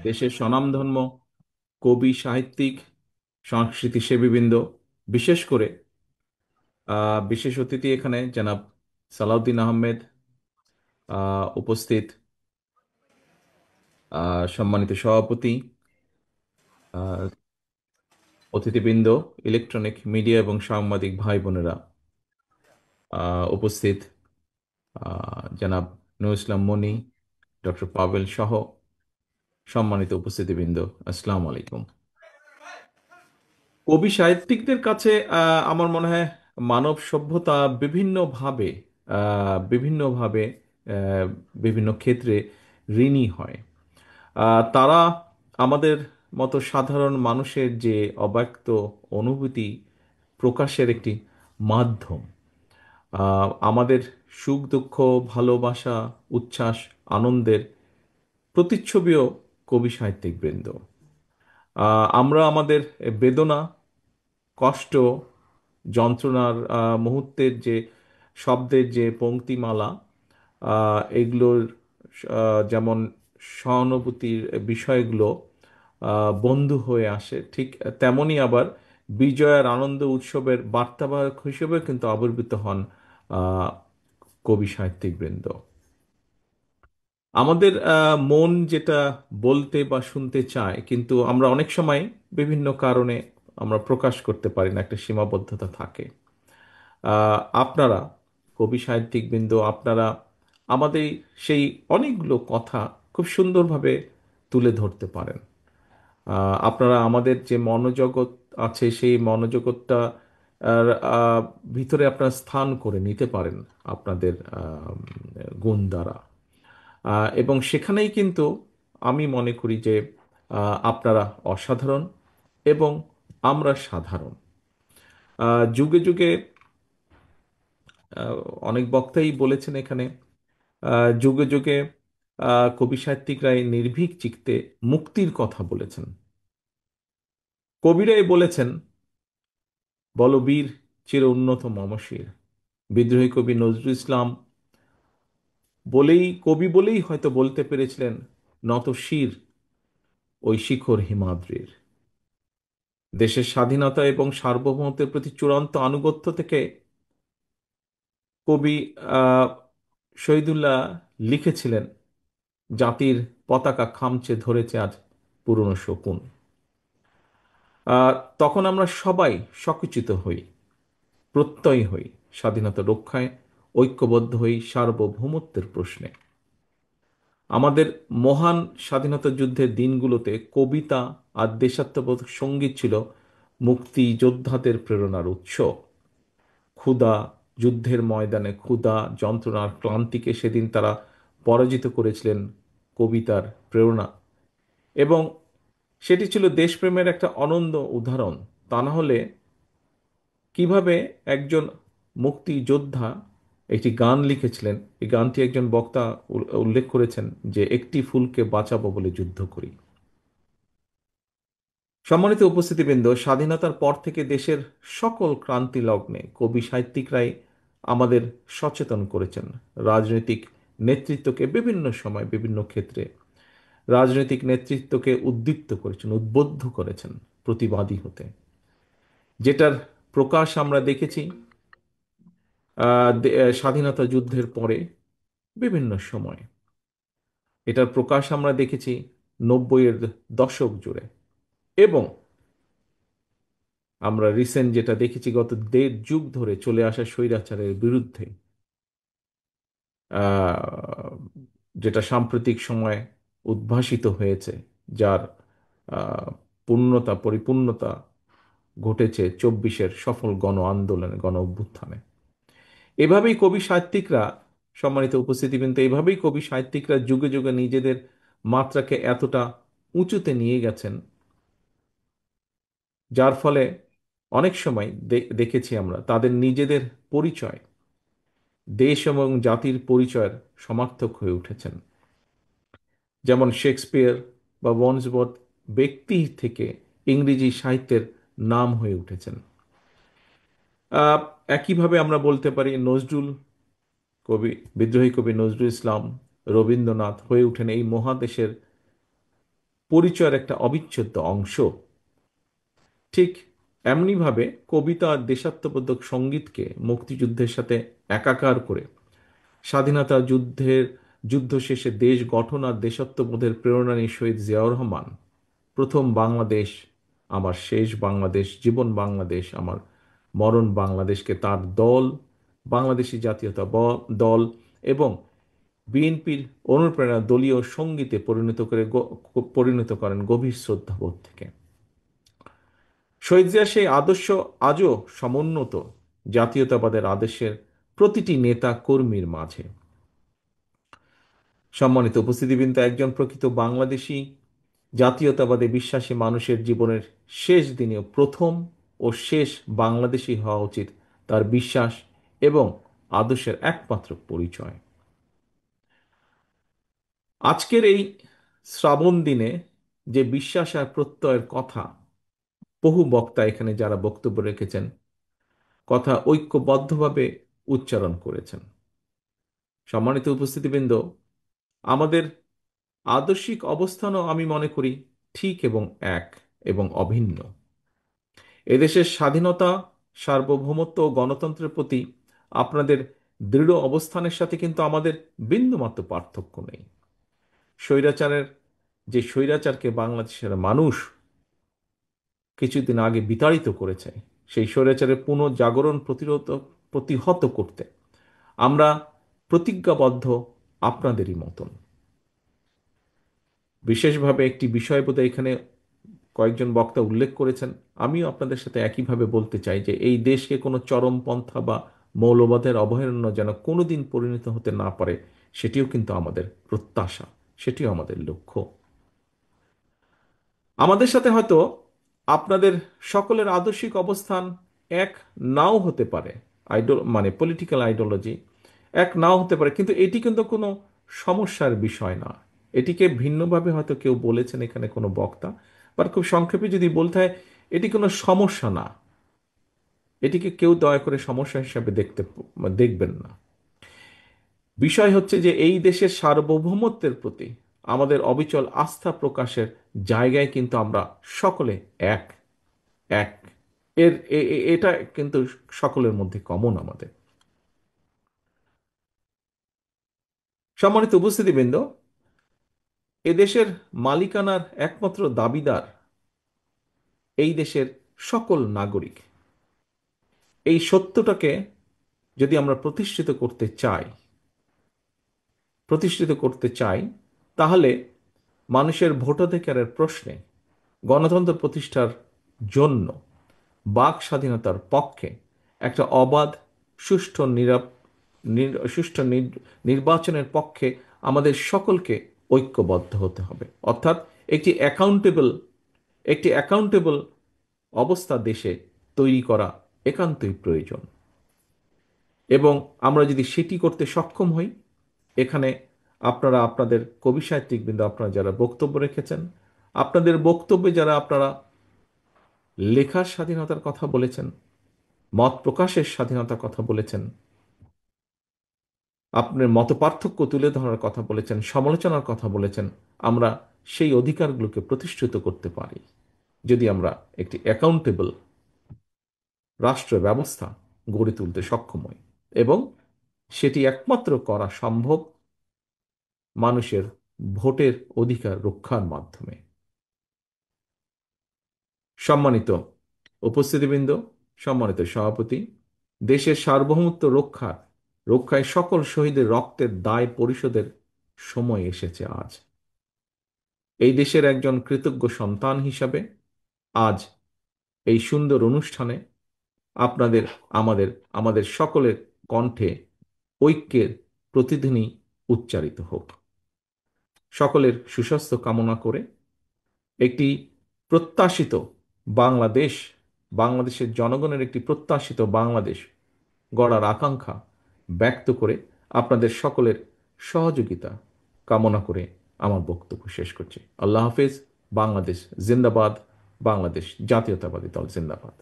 দেশের স্বনামধন্য কবি, সাহিত্যিক, সংস্কৃতি সেবীবৃন্দ, বিশেষ করে বিশেষ অতিথি এখানে জনাব সালাউদ্দিন আহমেদ, উপস্থিত সম্মানিত সভাপতি, আহ, অতিথিবৃন্দ, ইলেকট্রনিক মিডিয়া এবং সাংবাদিক ভাই বোনেরা, উপস্থিত জনাব নূর ইসলাম মনি, ডক্টর পাভেল সহ সম্মানিত উপস্থিতিবৃন্দ, আসসালামু আলাইকুম। কবি সাহিত্যিকদের কাছে আমার মনে হয় মানব সভ্যতা বিভিন্নভাবে বিভিন্নভাবে আহ, বিভিন্ন ক্ষেত্রে ঋণী হয়। তারা আমাদের মতো সাধারণ মানুষের যে অব্যক্ত অনুভূতি প্রকাশের একটি মাধ্যম। আমাদের সুখ দুঃখ, ভালোবাসা, উচ্ছ্বাস, আনন্দের প্রতিচ্ছবিও কবি সাহিত্যিক বৃন্দ। আমরা আমাদের বেদনা, কষ্ট, যন্ত্রণার মুহূর্তের যে শব্দের যে পংক্তিমালা, এগুলোর যেমন সহানুভূতির বিষয়গুলো বন্ধু হয়ে আসে, ঠিক তেমনি আবার বিজয়ের আনন্দ উৎসবের বার্তাবাহক হিসেবে কিন্তু আবির্ভূত হন আহ, কবি সাহিত্যিক বৃন্দ। আমাদের মন যেটা বলতে বা শুনতে চায়, কিন্তু আমরা অনেক সময় বিভিন্ন কারণে আমরা প্রকাশ করতে পারি না, একটা সীমাবদ্ধতা থাকে। আপনারা কবি সাহিত্যিকবৃন্দ, আপনারা আমাদের সেই অনেকগুলো কথা খুব সুন্দরভাবে তুলে ধরতে পারেন। আপনারা আমাদের যে মনোজগৎ আছে, সেই মনোজগৎটা আহ, আহ, ভিতরে আপনারা স্থান করে নিতে পারেন আপনাদের গুণ দ্বারা। এবং সেখানেই কিন্তু আমি মনে করি যে আপনারা অসাধারণ এবং আমরা সাধারণ। যুগে যুগে আহ, অনেক বক্তাই বলেছেন এখানে, যুগে যুগে কবি সাহিত্যিকরা এই নির্ভীক চিত্তে মুক্তির কথা বলেছেন। কবিরাই বলেছেন, বলবীর চির উন্নত মমশির। বিদ্রোহী কবি নজরুল ইসলাম কবি বলেই হয়তো বলতে পেরেছিলেন, নত শির ওই শিখর হিমাদ্রির। দেশের স্বাধীনতা এবং সার্বভৌমত্বের প্রতি চূড়ান্ত আনুগত্য থেকে কবি আহ শহীদুল্লাহ লিখেছিলেন, জাতির পতাকা খামচে ধরেছে আজ পুরনো শকুন। তখন আমরা সবাই সকুচিত হই, প্রত্যয়ী হই, স্বাধীনতা রক্ষায় ঐক্যবদ্ধ হই, সার্বভৌমত্বের প্রশ্নে। আমাদের মহান স্বাধীনতা যুদ্ধের দিনগুলোতে কবিতা আর দেশাত্মবোধক সঙ্গীত ছিল মুক্তিযোদ্ধাদের প্রেরণার উৎস। ক্ষুধা, যুদ্ধের ময়দানে ক্ষুধা, যন্ত্রণার ক্লান্তিকে সেদিন তারা পরাজিত করেছিলেন কবিতার প্রেরণা। এবং সেটি ছিল দেশপ্রেমের একটা অনন্য উদাহরণ। তা না হলে কিভাবে একজন মুক্তিযোদ্ধা একটি গান লিখেছিলেন, এই গানটি একজন বক্তা উল্লেখ করেছেন যে, একটি ফুলকে বাঁচাবো বলে যুদ্ধ করি। সম্মানিত উপস্থিতিবৃন্দ, স্বাধীনতার পর থেকে দেশের সকল ক্রান্তি লগ্নে কবি সাহিত্যিকরাই আমাদের সচেতন করেছেন। রাজনৈতিক নেতৃত্বকে বিভিন্ন সময় বিভিন্ন ক্ষেত্রে রাজনৈতিক নেতৃত্বকে উদ্দীপ্ত করেছেন, উদ্বুদ্ধ করেছেন প্রতিবাদী হতে। যেটার প্রকাশ আমরা দেখেছি স্বাধীনতা যুদ্ধের পরে বিভিন্ন সময়। এটার প্রকাশ আমরা দেখেছি 90-এর দশক জুড়ে। এবং আমরা রিসেন্ট যেটা দেখেছি, গত 1.5 যুগ ধরে চলে আসা স্বৈরাচারের বিরুদ্ধে, আহ, যেটা সাম্প্রতিক সময়ে উদ্ভাসিত হয়েছে, যার আহ, পরিপূর্ণতা ঘটেছে 24-এর সফল গণ আন্দোলনে, গণ অভ্যুত্থানে। এভাবেই কবি সাহিত্যিকরা, সম্মানিত উপস্থিতিবৃন্দ, এভাবেই কবি সাহিত্যিকরা যুগে যুগে নিজেদের মাত্রাকে এতটা উঁচুতে নিয়ে গেছেন, যার ফলে অনেক সময় দেখেছি আমরা তাদের নিজেদের পরিচয়, দেশ এবং জাতির পরিচয়ের সমার্থক হয়ে উঠেছেন। যেমন শেক্সপিয়ার বা ওয়ার্ডসওয়ার্থ ব্যক্তি থেকে ইংরেজি সাহিত্যের নাম হয়ে উঠেছেন। আহ, একইভাবে আমরা বলতে পারি নজরুল কবি, বিদ্রোহী কবি নজরুল ইসলাম, রবীন্দ্রনাথ হয়ে ওঠেন এই মহাদেশের পরিচয়ের একটা অবিচ্ছেদ্য অংশ। ঠিক এমনিভাবে কবিতা আর দেশাত্মবোধক সঙ্গীতকে মুক্তিযুদ্ধের সাথে একাকার করে স্বাধীনতা যুদ্ধ শেষে দেশ গঠন আর দেশাত্মবোধের প্রেরণা নিয়ে শহীদ জিয়াউর রহমান প্রথম বাংলাদেশ আমার শেষ বাংলাদেশ, জীবন বাংলাদেশ আমার মরণ বাংলাদেশকে তার দল, বাংলাদেশী দল এবং বিএনপির অনুপ্রেরণা দলীয় সঙ্গীতে পরিণত করেন গভীর শ্রদ্ধাবোধ থেকে। শহীদ জিয়া সেই আদর্শ আজও সমুন্নত জাতীয়তাবাদের আদর্শের প্রতিটি নেতা কর্মীর মাঝে। সম্মানিত উপস্থিতিবৃন্দ, একজন প্রকৃত বাংলাদেশী জাতীয়তাবাদে বিশ্বাসী মানুষের জীবনের শেষ দিনেও প্রথম ও শেষ বাংলাদেশী হওয়া উচিত তার বিশ্বাস এবং আদর্শের একমাত্র পরিচয়। আজকের এই শ্রাবণ দিনে যে বিশ্বাস আর প্রত্যয়ের কথা বহু বক্তা এখানে যারা বক্তব্য রেখেছেন কথা ঐক্যবদ্ধভাবে উচ্চারণ করেছেন। সম্মানিত উপস্থিতিবৃন্দ, আমাদের আদর্শিক অবস্থানও আমি মনে করি ঠিক এবং এক এবং অভিন্ন। এদেশের স্বাধীনতা, সার্বভৌমত্ব ও গণতন্ত্রের প্রতি আপনাদের দৃঢ় অবস্থানের সাথে কিন্তু আমাদের বিন্দুমাত্র পার্থক্য নেই। স্বৈরাচারের যে স্বৈরাচারকে বাংলাদেশের মানুষ কিছুদিন আগে বিতাড়িত করেছে, সেই স্বৈরাচারের পুনঃজাগরণ প্রতিহত করতে আমরা প্রতিজ্ঞাবদ্ধ আপনাদেরই মতন। বিশেষভাবে একটি বিষয় বোধহয় এখানে কয়েকজন বক্তা উল্লেখ করেছেন, আমিও আপনাদের সাথে একইভাবে বলতে চাই যে এই দেশকে কোনো চরমপন্থা বা মৌলবাদের অভয়ারণ্য যেন কোনোদিন পরিণত হতে না পারে, সেটিও কিন্তু আমাদের প্রত্যাশা, সেটিও আমাদের লক্ষ্য। আমাদের সাথে হয়তো আপনাদের সকলের আদর্শিক অবস্থান এক নাও হতে পারে, পলিটিক্যাল আইডিওলজি এক নাও হতে পারে, কিন্তু এটি কিন্তু কোনো সমস্যার বিষয় না। এটিকে ভিন্নভাবে হয়তো কেউ বলেছেন এখানে কোনো বক্তা, বা খুব সংক্ষেপে যদি বলতে হয়, এটি কোনো সমস্যা না। এটিকে কেউ দয়া করে সমস্যা হিসাবে দেখবেন না। বিষয় হচ্ছে যে এই দেশের সার্বভৌমত্বের প্রতি আমাদের অবিচল আস্থা প্রকাশের জায়গায় কিন্তু আমরা সকলে এক এক এটা কিন্তু সকলের মধ্যে কমন আমাদের। সম্মানিত উপস্থিতিবৃন্দ, এদেশের মালিকানার একমাত্র দাবিদার এই দেশের সকল নাগরিক। এই সত্যটাকে যদি আমরা প্রতিষ্ঠিত করতে চাই, তাহলে মানুষের ভোটাধিকারের প্রশ্নে গণতন্ত্র প্রতিষ্ঠার জন্য বাক স্বাধীনতার পক্ষে একটা অবাধ সুষ্ঠু নির্বাচনের পক্ষে আমাদের সকলকে ঐক্যবদ্ধ হতে হবে। অর্থাৎ একটি অ্যাকাউন্টেবল অবস্থা দেশে তৈরি করা একান্তই প্রয়োজন। এবং আমরা যদি সেটি করতে সক্ষম হই, এখানে আপনারা আপনাদের কবি সাহিত্যিকবৃন্দ আপনারা যারা বক্তব্য রেখেছেন, আপনাদের বক্তব্যে যারা আপনারা লেখার স্বাধীনতার কথা বলেছেন, মত প্রকাশের স্বাধীনতার কথা বলেছেন, আপনার মত পার্থক্য তুলে ধরার কথা বলেছেন, সমালোচনার কথা বলেছেন, আমরা সেই অধিকারগুলোকে প্রতিষ্ঠিত করতে পারি যদি আমরা একটি অ্যাকাউন্টেবল রাষ্ট্র ব্যবস্থা গড়ে তুলতে সক্ষম হই। এবং সেটি একমাত্র করা সম্ভব মানুষের ভোটের অধিকার রক্ষার মাধ্যমে। সম্মানিত উপস্থিতিবৃন্দ, সম্মানিত সভাপতি, দেশের সার্বভৌমত্ব রক্ষায় সকল শহীদের রক্তের দায় পরিশোধের সময় এসেছে আজ। এই দেশের একজন কৃতজ্ঞ সন্তান হিসাবে আজ এই সুন্দর অনুষ্ঠানে আপনাদের আমাদের আমাদের সকলের কণ্ঠে ঐক্যের প্রতিধ্বনি উচ্চারিত হোক। সকলের সুস্বাস্থ্য কামনা করে একটি প্রত্যাশিত বাংলাদেশ, বাংলাদেশের জনগণের একটি প্রত্যাশিত বাংলাদেশ গড়ার আকাঙ্ক্ষা ব্যক্ত করে আপনাদের সকলের সহযোগিতা কামনা করে আমার বক্তব্য শেষ করছি। আল্লাহ হাফেজ। বাংলাদেশ জিন্দাবাদ। বাংলাদেশ জাতীয়তাবাদী দল জিন্দাবাদ।